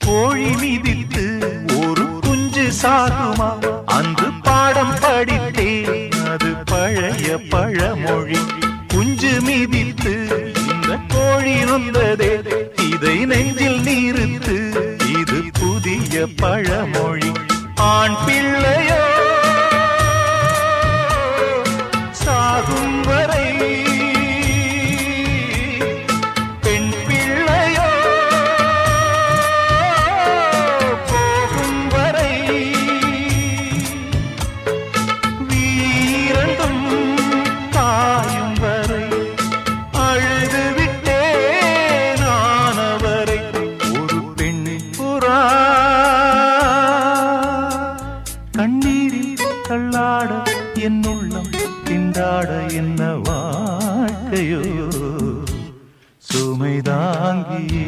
கோழி மிதித்து ஒரு குஞ்சு சாகுமா அன்று பாடம் படித்தேன் அது பழைய பழமொழி குஞ்சு மிதித்து இந்த கோழி நொந்ததே இதை நெஞ்சில் நிறுத்து இது புதிய பழமொழி ஆண் பிள்ளையோ சாகும் வரை கண்ணீரில் தள்ளாட என் உள்ளம் திண்டாட என்ன வாழ்க்கையோ சுமை தாங்கியே